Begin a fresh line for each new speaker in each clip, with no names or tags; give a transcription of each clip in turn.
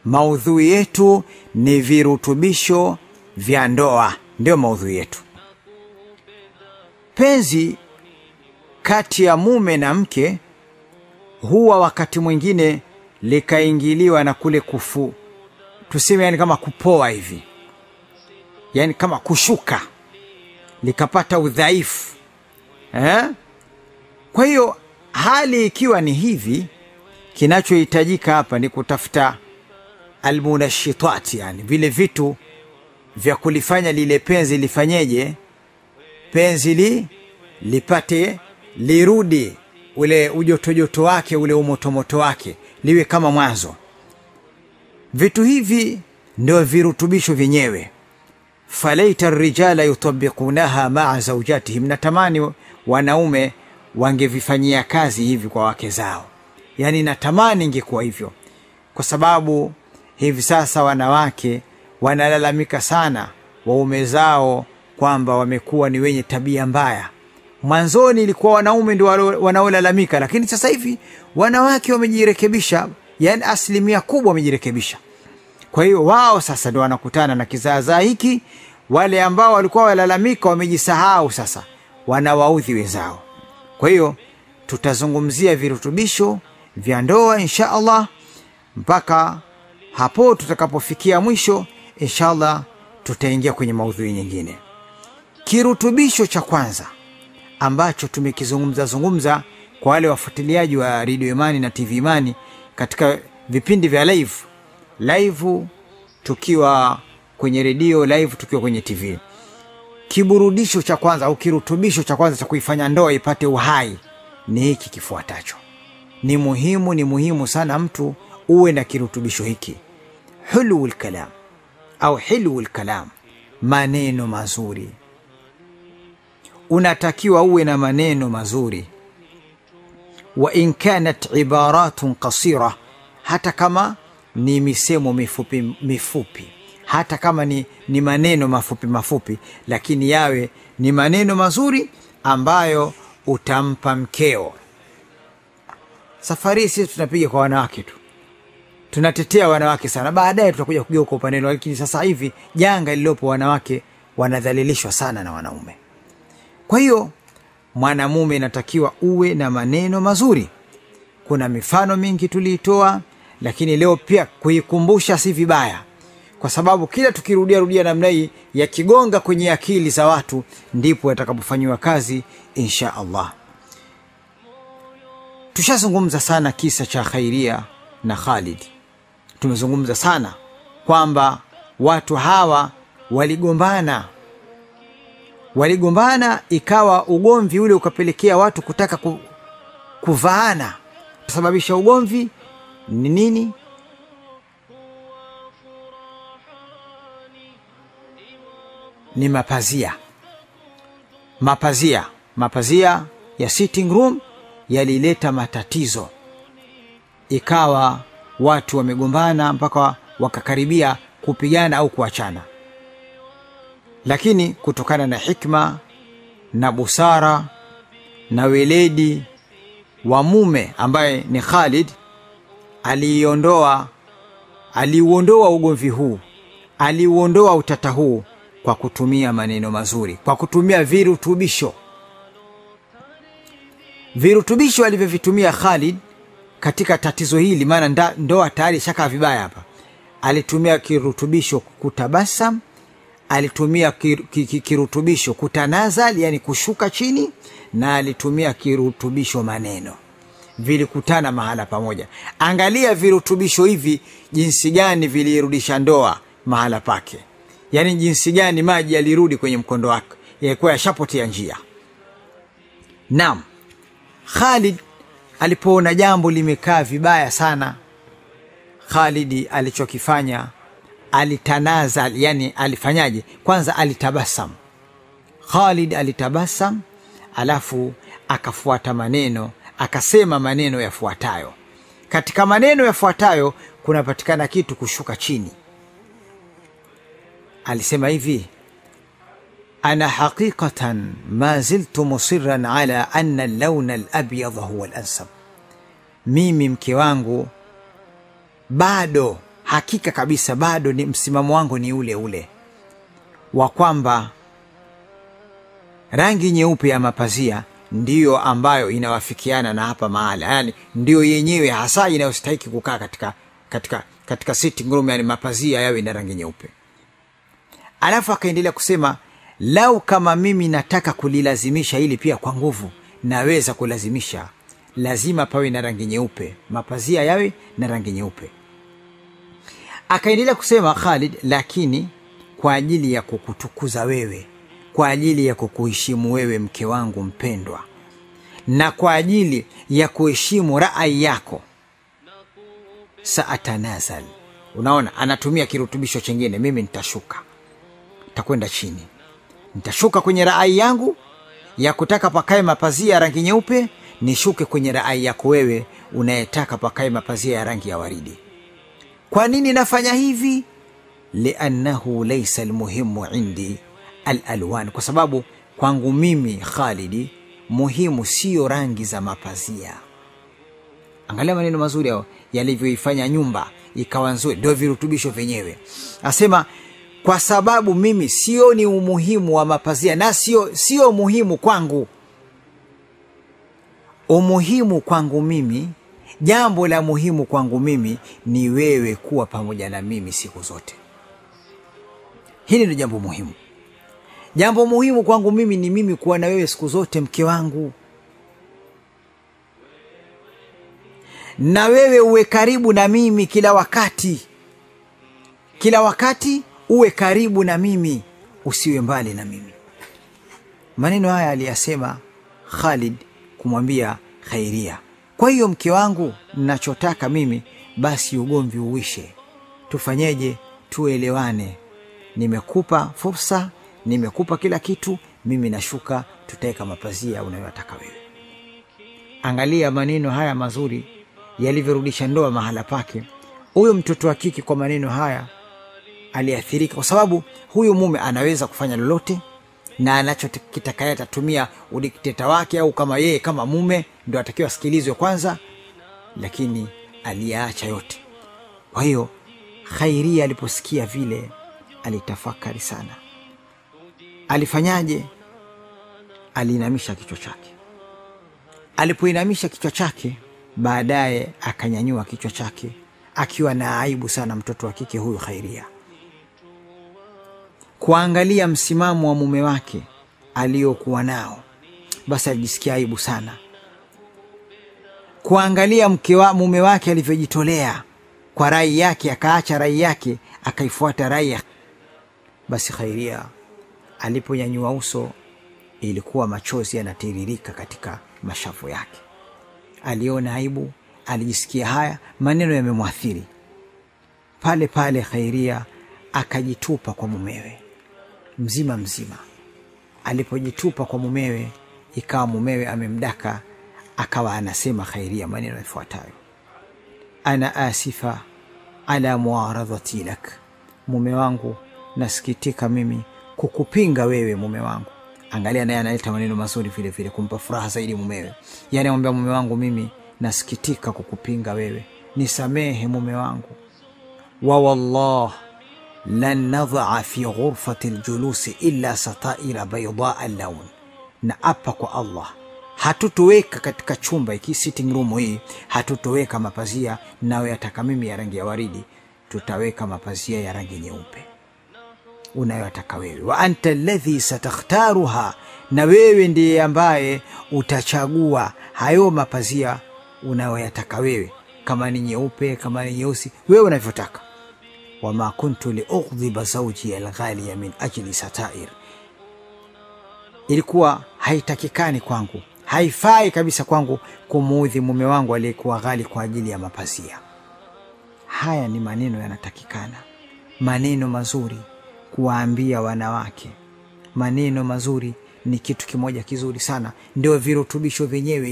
maudhui yetu ni virutubisho vya ndoa, ndio maudhui yetu. Penzi kati ya mume na mke huwa wakati mwingine likaingiliwa na kule tuseme yani kama kupoa hivi, yani kama kushuka, likapata udhaifu. Kwa hiyo hali ikiwa ni hivi, kinachohitajika hapa ni kutafuta almunashitati, yani vile vitu vya kulifanya lile penzi lifanyeje, penzi lipate lirudi ule ujotojoto wake, ule umotomoto wake, liwe kama mwanzo. Vitu hivi ndio virutubisho vyenyewe. Falaita rijala yutabiqunaha ma'a zawjatihim, natamani wanaume wangevifanyia kazi hivi kwa wake zao. Yani natamani ingekuwa hivyo, kwa sababu hivi sasa wanawake wanalalamika sana waume zao kwamba wamekuwa ni wenye tabia mbaya. Mwanzoni ilikuwa wanaume ndio wanaolalamika, lakini sasa hivi wanawake wamejirekebisha, yani asilimia kubwa wamejirekebisha. Kwa hiyo wao sasa ndio wanakutana na kizaazaa hiki. Wale ambao walikuwa walalamika wamejisahau, sasa wanawaudhi wenzao. Kwa hiyo tutazungumzia virutubisho vya ndoa insha Allah mpaka hapo tutakapofikia mwisho. Insha Allah tutaingia kwenye maudhui nyingine. Kirutubisho cha kwanza ambacho tumekizungumza kwa wale wafuatiliaji wa Radio Imani na TV Imani katika vipindi vya live tukiwa kwenye radio, live tukiwa kwenye TV. Kiburudisho cha kwanza au kirutubisho cha kwanza cha kuifanya ndoa ipate uhai ni hiki kifuatacho. Ni muhimu sana mtu uwe na kirutubisho hiki. Hulul kalam au hilul kalam, maneno mazuri. Unatakiwa uwe na maneno mazuri. Wa in kanat ibaratun qasira, hata kama ni misemo mifupi, hata kama ni maneno mafupi, lakini yawe ni maneno mazuri ambayo utampa mkeo. Safari sisi tunapiga kwa wanawake tu, tunatetea wanawake sana, baadaye tutakuja kugeuka upande, lakini sasa hivi janga lilopo, wanawake wanadhalilishwa sana na wanaume. Kwa hiyo mwanamume inatakiwa uwe na maneno mazuri. Kuna mifano mingi tuliitoa, lakini leo pia kuikumbusha si vibaya, kwa sababu kila tukirudia namna hii ya kigonga kwenye akili za watu, ndipo yatakapofanywa kazi insha Allah. Tushazungumza sana kisa cha Khairia na Khalid. Tumezungumza sana kwamba watu hawa waligombana, ikawa ugomvi ule ukapelekea watu kutaka kuvaana. Kusababisha ugomvi ni nini? Ni mapazia ya sitting room yalileta matatizo, ikawa watu wamegombana mpaka wakakaribia kupigana au kuachana. Lakini kutokana na hikma na busara na weledi wa mume ambaye ni Khalid, aliuondoa ugomvi huu, aliuondoa utata huu kwa kutumia maneno mazuri, kwa kutumia virutubisho alivyovitumia Khalid katika tatizo hili. Maana ndoa tayari shaka vibaya hapa. Alitumia kirutubisho kutabasam, alitumia kirutubisho kutanazal, yani kushuka chini, na alitumia kirutubisho maneno. Vilikutana mahala pamoja. Angalia virutubisho hivi jinsi gani vilirudisha ndoa mahala pake, yani jinsi gani maji yalirudi kwenye mkondo wake, yalikuwa yashapotea njia. Naam, Khalid alipoona jambo limekaa vibaya sana, Khalid alichokifanya, alitanazal, yani alifanyaje? Kwanza alitabasam. Khalid alitabasam, alafu akafuata maneno, akasema maneno yafuatayo. Katika maneno yafuatayo kunapatikana kitu kushuka chini. Alisema hivi: ana haqiqatan ma ziltu musirran ala anna al-lawn al-abyad huwa al-ansab. Mimi mke wangu bado hakika kabisa bado ni msimamo wangu ni ule ule wa kwamba rangi nyeupe ya mapazia ndiyo ambayo inawafikiana na hapa mahala, yani ndiyo yenyewe hasa inayostahili kukaa katika sitting room, yani mapazia yawe na rangi nyeupe. Alafu akaendelea kusema, lau kama mimi nataka kulilazimisha hili pia kwa nguvu, naweza kulazimisha, lazima pawe na rangi nyeupe, mapazia yawe na rangi nyeupe. Akaendelea kusema Khalid, lakini kwa ajili ya kukutukuza wewe, kwa ajili ya kukuheshimu wewe mke wangu mpendwa, na kwa ajili ya kuheshimu rai yako, saatanazal. Unaona, anatumia kirutubisho chengine, mimi nitashuka, nitakwenda chini, nitashuka kwenye rai yangu ya kutaka pakae mapazia ya rangi nyeupe, nishuke kwenye rai yako wewe unayetaka pakae mapazia ya rangi ya waridi. Kwa nini nafanya hivi? Liannahu laysa almuhimu indi alalwan, kwa sababu kwangu mimi Khalidi muhimu sio rangi za mapazia. Angalia maneno mazuri hao yalivyoifanya nyumba ikawa nzuri, ndio virutubisho vyenyewe. Asema kwa sababu mimi sio ni umuhimu wa mapazia, na sio muhimu kwangu. Umuhimu kwangu mimi, jambo la muhimu kwangu mimi ni wewe kuwa pamoja na mimi siku zote. Hili ndio jambo muhimu. Jambo muhimu kwangu mimi ni mimi kuwa na wewe siku zote, mke wangu, na wewe uwe karibu na mimi kila wakati. Kila wakati uwe karibu na mimi, usiwe mbali na mimi. Maneno haya aliyasema Khalid kumwambia Khairia. Kwa hiyo mke wangu, ninachotaka mimi basi ugomvi uishe. Tufanyeje? Tuelewane. Nimekupa fursa, nimekupa kila kitu, mimi nashuka, tutaweka mapazia unayotaka wewe. Angalia maneno haya mazuri yalivyorudisha ndoa mahala pake. Huyo mtoto wa kike kwa maneno haya aliathirika, kwa sababu huyu mume anaweza kufanya lolote, na anachokitaka yeye atatumia udikteta wake, au kama yeye kama mume ndio atakiwa sikilizwe kwanza, lakini aliacha yote. Kwa hiyo Khairia aliposikia vile alitafakari sana. Alifanyaje? Aliinamisha kichwa chake. Alipoinamisha kichwa chake, baadaye akanyanyua kichwa chake akiwa na aibu sana. Mtoto wa kike huyu Khairia, kuangalia msimamo wa mume wake aliokuwa nao, basi alijisikia aibu sana. Kuangalia mume wake alivyojitolea kwa rai yake, akaacha rai yake akaifuata rai, basi Khairia aliponyanyua uso, ilikuwa machozi yanatiririka katika mashavu yake. Aliona aibu, alijisikia haya, maneno yamemwathiri. Pale pale Khairia akajitupa kwa mumewe mzima. Alipojitupa kwa mumewe, ikawa mumewe amemdaka, akawa anasema Khairia maneno yafuatayo: ana asifa ala muaradhati lak, mume wangu, nasikitika mimi kukupinga wewe mume wangu. Angalia, naye analeta maneno mazuri vile vile kumpa furaha zaidi mumewe. Yani anamwambia mume wangu, mimi nasikitika kukupinga wewe, nisamehe mume wangu. Wa wallah lan nadha fi ghurfati aljulusi illa sataira bayda al-lawn, na apa kwa Allah, hatutoweka katika chumba hiki, sitting room hii, hatutoweka mapazia nawe yataka mimi ya rangi ya waridi, tutaweka mapazia ya rangi nyeupe unayotaka wewe. Wa anta alladhi satakhtaruha, na wewe ndiye ambaye utachagua hayo mapazia unayoyataka wewe, kama ni nyeupe, kama ni nyeusi, wewe unavyotaka. Wama kuntu liughdhiba zawji alghaliya min ajli satair, ilikuwa haitakikani kwangu, haifai kabisa kwangu kumuudhi mume wangu aliyekuwa ghali kwa ajili ya mapazia. Haya ni maneno yanatakikana, maneno mazuri kuwaambia wanawake. Maneno mazuri ni kitu kimoja kizuri sana, ndio virutubisho vyenyewe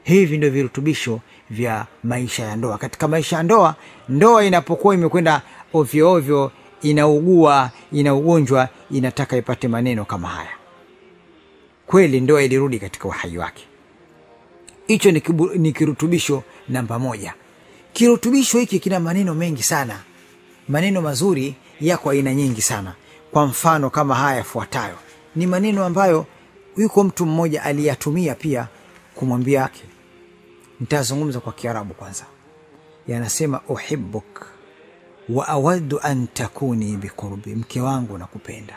hivi ndio virutubisho vya maisha ya ndoa. Katika maisha ya ndoa inapokuwa imekwenda ovyo ovyo, inaugua, ina ugonjwa, inataka ipate maneno kama haya. Kweli ndoa ilirudi katika uhai wake. Hicho ni kirutubisho namba 1. Kirutubisho hiki kina maneno mengi sana, maneno mazuri yako aina nyingi sana. Kwa mfano kama haya yafuatayo, ni maneno ambayo yuko mtu mmoja aliyatumia pia kumwambia yake. Nitazungumza kwa Kiarabu kwanza. Yanasema uhibbuk wa awaddu an takuni biqurbi, mke wangu nakupenda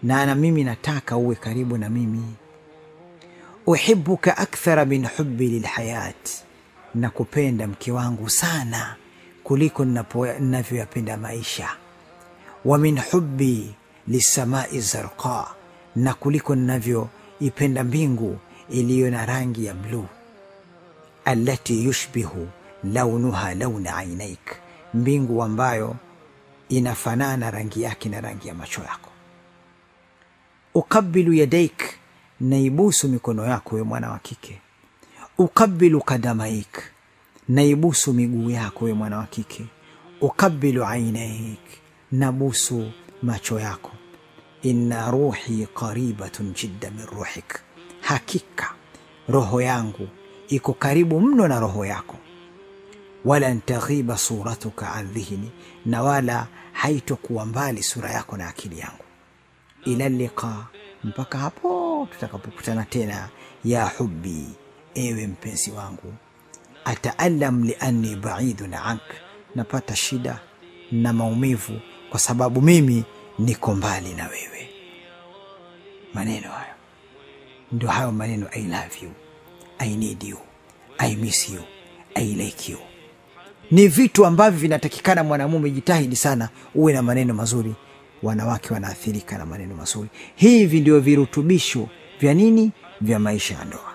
na mimi nataka uwe karibu na mimi. Uhibbuka akthara min hubbi lilhayat, nakupenda mke wangu sana kuliko ninavyoyapenda maisha. Wa min hubbi lisamai zarqa, na kuliko ninavyoipenda mbingu iliyo na rangi ya blue. Allati yushbihu launuha launa ainaik, mbingu ambayo inafanana rangi yake na rangi ya macho yako. Uqabbilu yadaik, naibusu mikono yako we mwana wa kike. Uqabbilu kadamaik, naibusu miguu yako we mwana wa kike. Uqabbilu ainaik, nabusu macho yako. Inna ruhi qaribatun jidda min ruhik, hakika roho yangu iko karibu mno na roho yako. Wala ntaghiba suratuka an dhihni, na wala haitokuwa mbali sura yako na akili yangu. Ila liqa, mpaka hapo tutakapokutana tena. Ya hubbi, ewe mpenzi wangu. Ataallam lianni ba'idun ank, napata shida na maumivu kwa sababu mimi niko mbali na wewe. Maneno hayo ndio hayo maneno, I love you, I need you, I miss you, I like you. Ni vitu ambavyo vinatakikana mwanamume jitahidi sana uwe na maneno mazuri. Wanawake wanaathirika na maneno mazuri. Hivi ndio virutubisho vya nini? Vya maisha ya ndoa.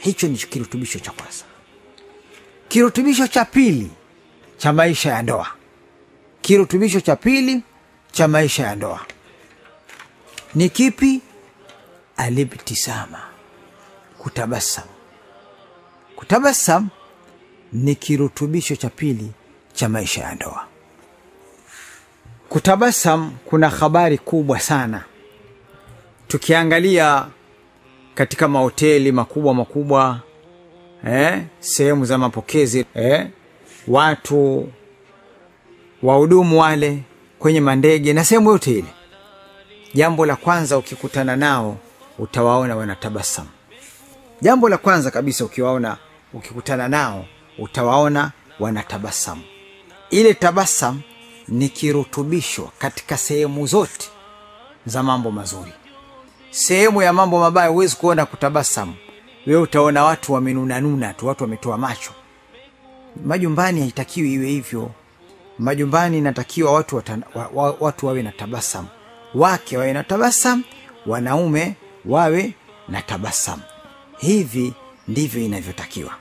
Hicho ni kirutubisho cha kwanza. Kirutubisho cha pili cha maisha ya ndoa. Kirutubisho cha pili cha maisha ya ndoa ni kipi? Alibtisama, kutabasam. Kutabasam ni kirutubisho cha pili cha maisha ya ndoa. Kutabasam kuna habari kubwa sana. Tukiangalia katika mahoteli makubwa, sehemu za mapokezi, watu wahudumu wale kwenye mandege na sehemu yote ile, jambo la kwanza ukikutana nao utawaona wanatabasamu. Jambo la kwanza kabisa ukikutana nao utawaona wanatabasamu. Ile tabasamu ni kirutubisho katika sehemu zote za mambo mazuri. Sehemu ya mambo mabaya huwezi kuona kutabasamu. Wewe utaona watu wamenuna tu, watu wametoa macho. Majumbani haitakiwi iwe hivyo. Majumbani inatakiwa watu wawe na tabasamu. Wake wawe na tabasamu, wanaume wawe na tabasamu. Hivi ndivyo inavyotakiwa.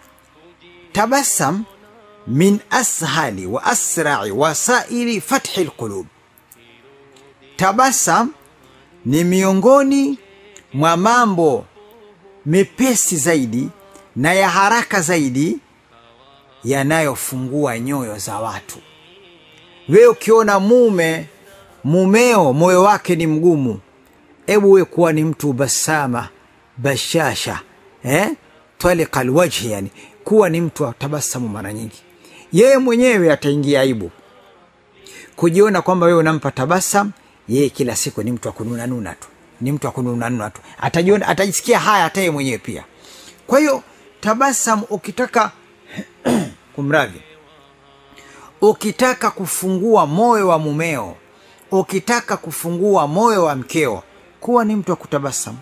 Tabasamu min ashali wa asra'i wasaili fathi alqulub. Tabasam ni miongoni mwa mambo mepesi zaidi na ya haraka zaidi yanayofungua nyoyo za watu. Wewe ukiona mumeo moyo wake ni mgumu, hebu wewe kuwa ni mtu basama, bashasha, taliqa alwajhi, yani kuwa ni mtu atabasamu mara nyingi. Yeye mwenyewe ataingia aibu kujiona kwamba wewe unampa tabasamu. Yeye kila siku ni mtu akununa tu, atajiona, atajisikia haya hata yeye mwenyewe pia. Kwa hiyo tabasamu, ukitaka kumradhi, ukitaka kufungua moyo wa mumeo, ukitaka kufungua moyo wa mkeo, kuwa ni mtu akutabasamu.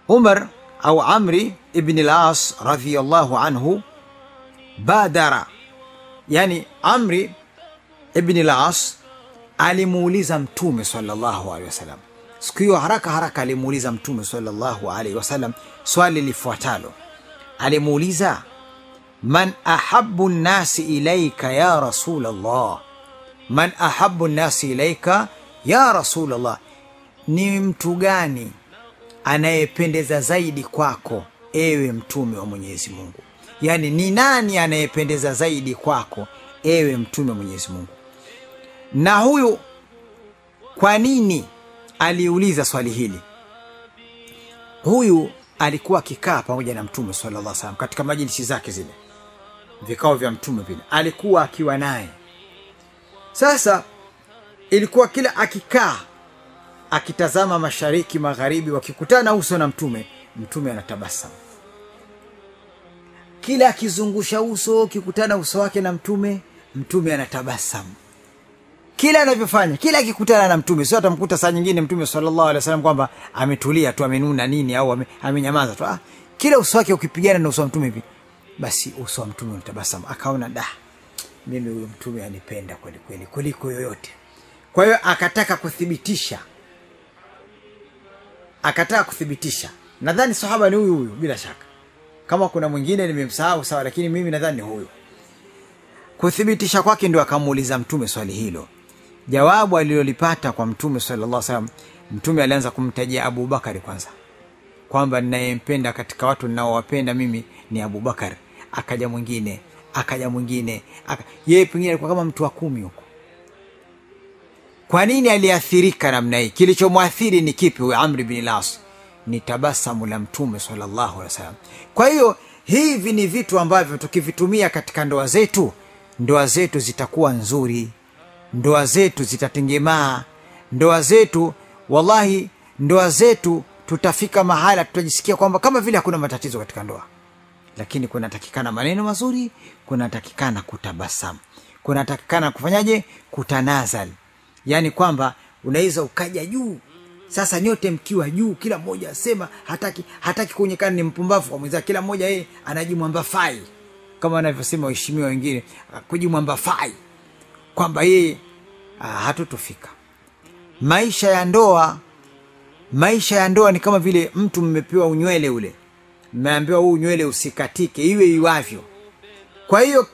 Umar au Amri ibn al-As radhiyallahu anhu badara, yani Amri ibn al-As alimuuliza Mtume sallallahu alaihi wasallam. Siku hiyo haraka alimuuliza Mtume sallallahu alaihi wasallam swali lifuatalo. Alimuuliza, man ahabbu an-nasi ilayka ya Rasulullah? Man ahabbu an-nasi ilayka ya Rasulullah? Ni mtu gani anayependeza zaidi kwako ewe Mtume wa Mwenyezi Mungu? Yani ni nani anayependeza zaidi kwako ewe Mtume wa Mwenyezi Mungu? Na huyu kwa nini aliuliza swali hili? Huyu alikuwa akikaa pamoja na Mtume sallallahu alaihi wasallam katika majlisi zake zile. vikao vya mtume vile, alikuwa akiwa naye. Sasa ilikuwa kila akikaa akitazama mashariki magharibi, wakikutana uso na mtume, mtume anatabasamu. Kila akizungusha uso, kikutana uso wake na mtume, mtume anatabasamu. Kila anavyofanya, kila akikutana na mtume, sio atamkuta saa nyingine mtume sallallahu alaihi wasallam kwamba ametulia tu, amenuna nini au amenyamaza tu. Kila uso wake ukipigana na uso wa mtume hivi, basi uso wa mtume unatabasamu. Akaona mimi huyo mtume anipenda kweli kweli kuliko yoyote. Kwa hiyo akataka kuthibitisha. Nadhani sahaba ni huyu bila shaka. Kama kuna mwingine nimemsahau sawa, lakini mimi nadhani ni huyu. Kuthibitisha kwake ndio akamuuliza mtume swali hilo. Jawabu alilolipata kwa mtume sallallahu alaihi wasallam, mtume alianza kumtajia Abu Bakari kwanza, kwamba ninayempenda katika watu ninaowapenda mimi ni Abu Bakar. Akaja mwingine, yeye pengine alikuwa kama mtu wa 10 huko. Kwa nini aliathirika namna hii? Kilichomwathiri ni kipi? Huyo Amr ibn al-As, ni tabasamu la mtume sallallahu alaihi wasallam. Kwa hiyo hivi ni vitu ambavyo tukivitumia katika ndoa zetu zitakuwa nzuri, ndoa zetu zitatengemaa, ndoa zetu tutafika mahala tutajisikia kwamba kama vile hakuna matatizo katika ndoa. Lakini kunatakikana maneno mazuri, kunatakikana kutabasamu, kunatakikana kufanyaje? Kutanazal. Yani kwamba unaweza ukaja juu. Sasa nyote mkiwa juu, kila mmoja asema hataki kuonekana ni mpumbavu kwa mwenzake, kila mmoja yeye anajimwamba fai, kama wanavyosema waheshimiwa wengine, kujimwamba fai, kwamba yeye hatutofika. Maisha ya ndoa ni kama vile mtu mmepewa unywele ule, mmeambiwa huu unywele usikatike, iwe iwavyo. Kwa hiyo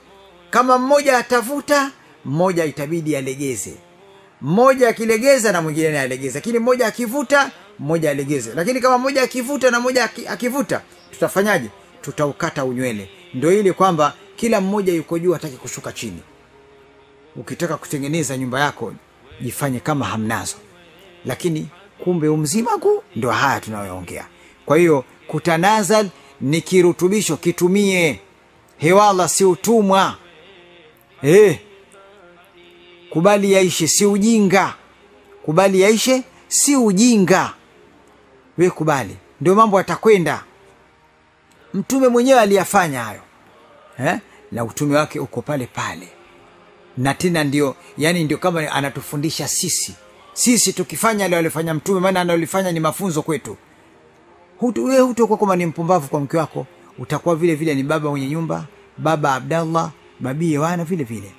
kama mmoja atavuta, mmoja itabidi alegeze. Mmoja akilegeza na mwingine alegeze, lakini mmoja akivuta, mmoja alegeze. Lakini kama mmoja akivuta na mmoja akivuta, tutafanyaje? Tutaukata unywele. Ndio ile kwamba kila mmoja yuko juu, hataki kushuka chini. Ukitaka kutengeneza nyumba yako, jifanye kama hamnazo, lakini kumbe umzima ndio haya tunayoongea. Kwa hiyo kutanazal ni kirutubisho, kitumie. Hewala si utumwa. Kubali yaishe si ujinga. We kubali, ndio mambo yatakwenda. Mtume mwenyewe aliyafanya hayo. Na utume wake uko pale pale. Na tena ndio kama anatufundisha sisi tukifanya yale aliyofanya mtume, maana analifanya ni mafunzo kwetu. Wewe hutakuwa kama ni mpumbavu kwa mke wako, utakuwa vile vile ni baba mwenye nyumba, baba Abdallah, babi Yohana vile vile.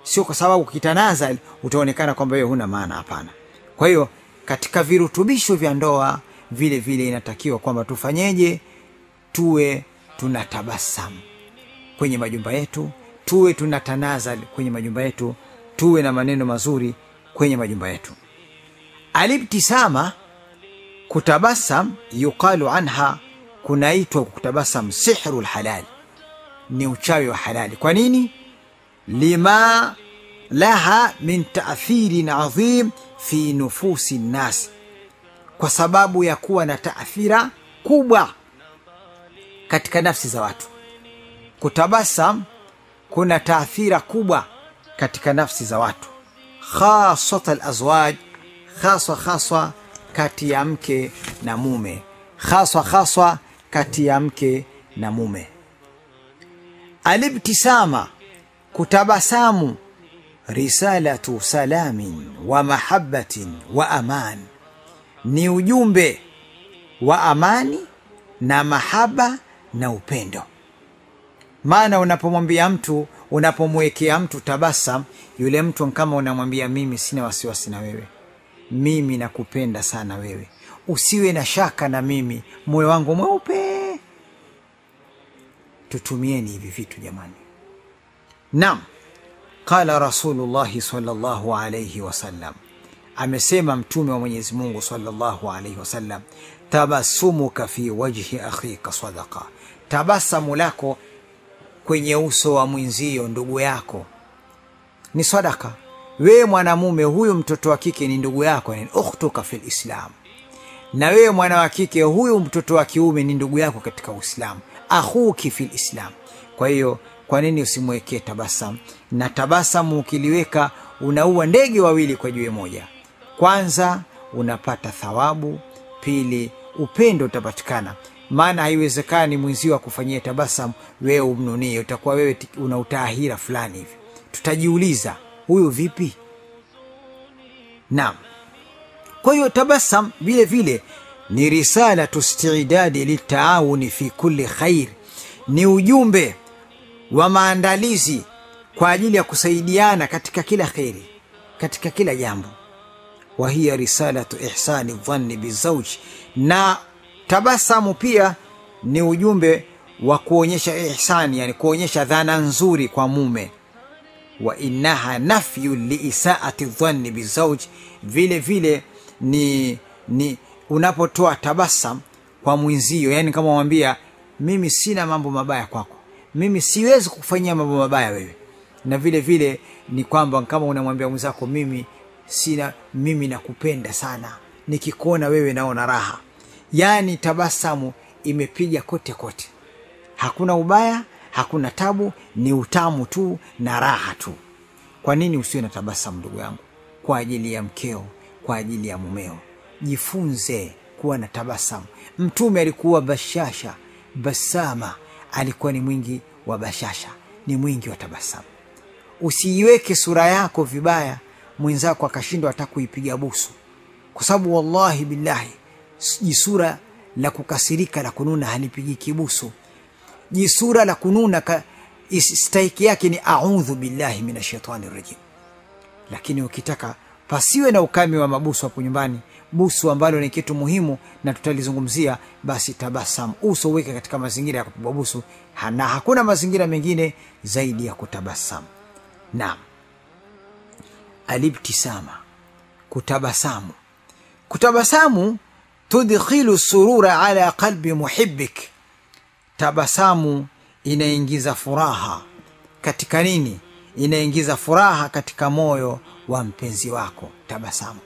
Sio kwa sababu ukitanazal utaonekana kwamba wewe huna maana, hapana. Kwa hiyo katika virutubisho vya ndoa vile vile inatakiwa kwamba tufanyeje? Tuwe tunatabasamu kwenye majumba yetu, tuwe tunatanazal kwenye majumba yetu, tuwe na maneno mazuri kwenye majumba yetu. Alibtisama, kutabasam, yuqalu anha, kunaitwa kutabasam sihrul halal, ni uchawi wa halali. Kwa nini? Lima laha min ta'thirin adhim fi nufusi nnas, kwa sababu ya kuwa na taathira kubwa katika nafsi za watu. Kutabasam kuna taathira kubwa katika nafsi za watu, khasat al-azwaj, khaswa kati ya mke na mume, khaswa kati ya mke na mume. Alibtisama, kutabasamu, risalatu salamin wa mahabbatin wa aman, ni ujumbe wa amani na mahaba na upendo. Maana unapomwambia mtu, unapomwekea mtu tabasam, yule mtu kama unamwambia mimi sina wasiwasi na wewe, mimi nakupenda sana wewe, usiwe na shaka na mimi, moyo wangu mweupe. Tutumieni hivi vitu jamani. Naam, qala Rasulullah sallallahu alayhi wasallam, amesema mtume wa Mwenyezi Mungu sallallahu alayhi wasallam, tabassumuka fi wajhi akhika sadaqa, tabasamu lako kwenye uso wa mwenzio, ndugu yako, ni sadaka. Wewe mwanamume, huyu mtoto wa kike ni ndugu yako, ni ukhtuka fil Islam. Na wewe mwana wa kike, huyu mtoto wa kiume ni ndugu yako katika Uislamu, akhuki fil Islam. Kwa hiyo kwa nini usimwekee tabasamu? Na tabasamu ukiliweka unaua ndege wawili kwa jiwe moja. Kwanza unapata thawabu, pili upendo utapatikana. Maana haiwezekani mwenzio akufanyia tabasamu wewe umnunie, utakuwa wewe una utahira fulani hivi. Tutajiuliza huyu vipi? Naam. Kwa hiyo tabasam vile vile ni risala tustiidadi litaawuni fi kulli khair, ni ujumbe wa maandalizi kwa ajili ya kusaidiana katika kila khairi, katika kila jambo. Wa hiya risalatu ihsani dhanni bizawj, na tabasamu pia ni ujumbe wa kuonyesha ihsani, yani kuonyesha dhana nzuri kwa mume. Wa innaha nafyu liisaati dhanni bizawj, vile vile ni unapotoa tabasam kwa mwenzio, yani kama mwambia mimi sina mambo mabaya kwako, mimi siwezi kukufanyia mambo mabaya wewe. Na vile vile ni kwamba kama unamwambia mwenzako mimi nakupenda sana, nikikuona wewe naona raha. Yani tabasamu imepiga kote kote, hakuna ubaya, hakuna tabu, ni utamu tu na raha tu. Kwa nini usiwe na tabasamu ndugu yangu? Kwa ajili ya mkeo, kwa ajili ya mumeo. Jifunze kuwa na tabasamu. Mtume alikuwa bashasha, basama, alikuwa ni mwingi wa bashasha, ni mwingi wa tabasamu. Usiiweke sura yako vibaya mwenzako akashindwa hata kuipiga busu, kwa sababu wallahi billahi jisura la kukasirika la kununa halipigi kibusu. Jisura la kununa stahiki yake ni a'udhu billahi minashaitani rajim. Lakini ukitaka pasiwe na ukame wa mabusu hapo nyumbani, busu ambalo ni kitu muhimu na tutalizungumzia, basi tabasamu, uso weke katika mazingira ya kupigwa busu, na hakuna mazingira mengine zaidi ya kutabasamu. Naam. Alibtisama, kutabasamu. Kutabasamu tudkhilu surura ala qalbi muhibbik. Tabasamu inaingiza furaha katika nini? Inaingiza furaha katika moyo wa mpenzi wako. Tabasamu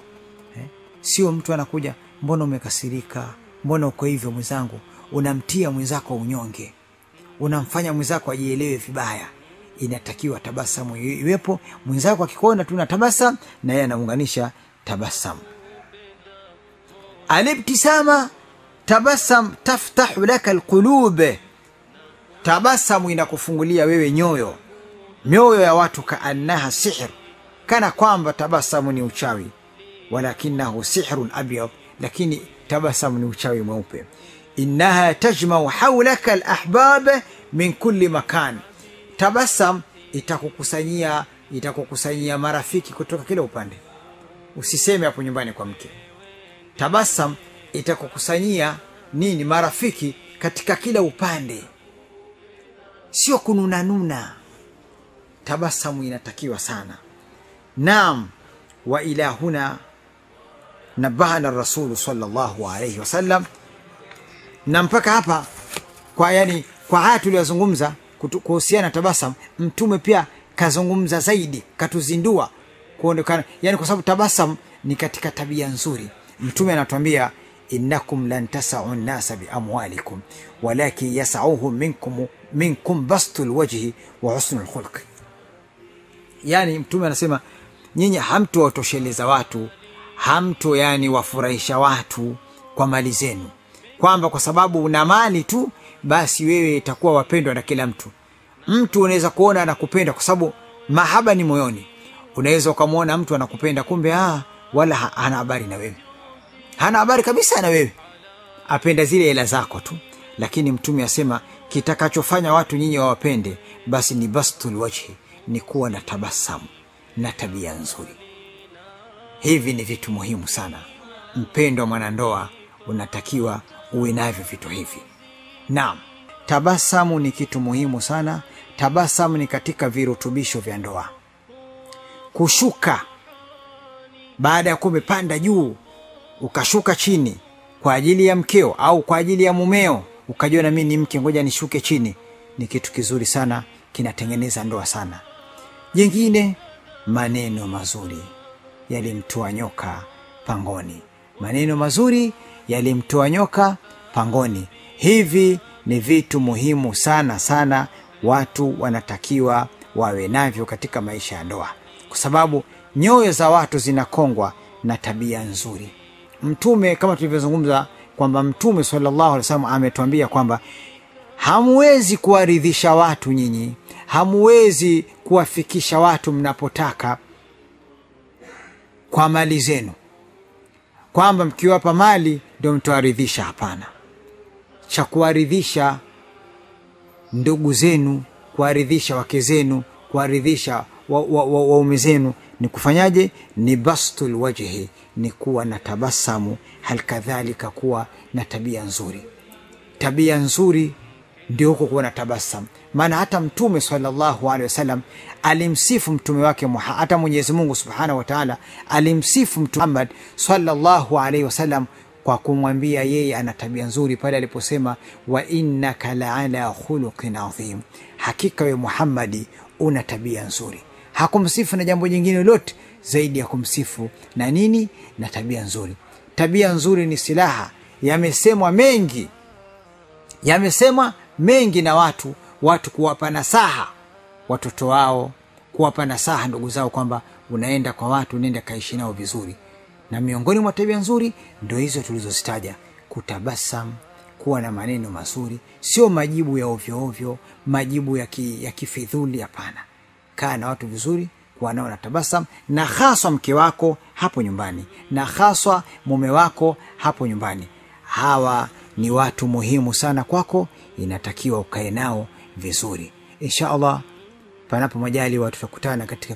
sio mtu anakuja, mbona umekasirika, mbona uko hivyo mwenzangu, unamtia mwenzako unyonge, unamfanya mwenzako ajielewe vibaya. Inatakiwa tabasamu iwepo, mwenzako akikuona tu na tabasamu na yeye anaunganisha tabasamu. Alibtisama, tabasam taftahu laka alqulub. Tabasamu inakufungulia wewe mioyo ya watu, kaannaha sihr, kana kwamba tabasamu ni uchawi. Walakinahu sihrun abyad, lakini tabasamu ni uchawi mweupe. Innaha tajma'u hawlaka alahbab min kulli makan. Tabasam itakukusanyia marafiki kutoka kila upande. Usiseme hapo nyumbani kwa mke. Tabasam itakukusanyia nini? Marafiki katika kila upande, sio kununanuna. Tabasamu inatakiwa sana. Naam. Wa ila huna nabahana Rasul sallallahu alayhi wasallam. Na mpaka hapa kwa haya tuliyozungumza kuhusiana na tabasamu, mtume pia kazungumza zaidi, katuzindua kuonekana, kwa sababu tabasamu ni katika tabia nzuri. Mtume anatuambia innakum lan tas'u an-nasa bi amwalikum walakin yas'uhum minkum bastul wajhi wa husnul khulq. Mtume anasema nyinyi hamtowatosheleza watu, wafurahisha watu kwa mali zenu, kwamba kwa sababu una mali tu basi wewe itakuwa wapendwa na kila mtu. Mtu unaweza kuona anakupenda kwa sababu mahaba ni moyoni. Unaweza ukamwona mtu anakupenda kumbe wala hana habari na wewe, hana habari kabisa na wewe, apenda zile hela zako tu. Lakini mtume asema kitakachofanya watu nyinyi wawapende basi ni bastul wajhi, ni kuwa na tabasamu na tabia nzuri. Hivi ni vitu muhimu sana. Mpendo wa mwanandoa unatakiwa uwe navyo vitu hivi. Naam, tabasamu ni kitu muhimu sana. Tabasamu ni katika virutubisho vya ndoa. Kushuka baada ya kumepanda juu ukashuka chini kwa ajili ya mkeo au kwa ajili ya mumeo, ukajiona mimi ni mke, ngoja nishuke chini, ni kitu kizuri sana, kinatengeneza ndoa sana. Jingine, maneno mazuri yalimtoa nyoka pangoni. Maneno mazuri yalimtoa nyoka pangoni. Hivi ni vitu muhimu sana sana watu wanatakiwa wawe navyo katika maisha ya ndoa, kwa sababu nyoyo za watu zinakongwa na tabia nzuri. Mtume, kama tulivyozungumza kwamba Mtume sallallahu alaihi wasallam ametuambia kwamba hamwezi kuwaridhisha watu nyinyi, hamwezi kuwafikisha watu mnapotaka kwa mali zenu, kwamba mkiwapa mali ndio mtawaridhisha. Hapana, cha kuwaridhisha ndugu zenu, kuwaridhisha wake zenu, kuwaridhisha waume zenu ni kufanyaje? Ni bastul wajhi, ni kuwa na tabasamu, halikadhalika kuwa na tabia nzuri. Tabia nzuri ndio huko kuwa na tabasamu. Maana hata Mtume sallallahu alaihi wasallam alimsifu mtume wake hata Mwenyezi Mungu Subhanahu wa Ta'ala alimsifu Mtume Muhammad sallallahu alaihi wasallam kwa kumwambia yeye ana tabia nzuri pale aliposema wa innaka la'ala khuluqin adhim, hakika wewe Muhammadi una tabia nzuri. Hakumsifu na jambo jingine lolote zaidi ya kumsifu na nini? Na tabia nzuri. Tabia nzuri ni silaha. Yamesemwa mengi na watu kuwapa nasaha watoto wao, kuwapa nasaha ndugu zao kwamba unaenda kwa watu, nenda kaishi nao vizuri. Na miongoni mwa tabia nzuri ndio hizo tulizozitaja: kutabasam, kuwa na maneno mazuri, sio majibu ya ovyo ovyo, majibu ya kifidhuli. Hapana, kaa na watu vizuri, kuwa nao na tabasam, na haswa mke wako hapo nyumbani, na haswa mume wako hapo nyumbani. Hawa ni watu muhimu sana kwako, inatakiwa ukae nao vizuri. Insha Allah, panapo majaliwa tutakutana katika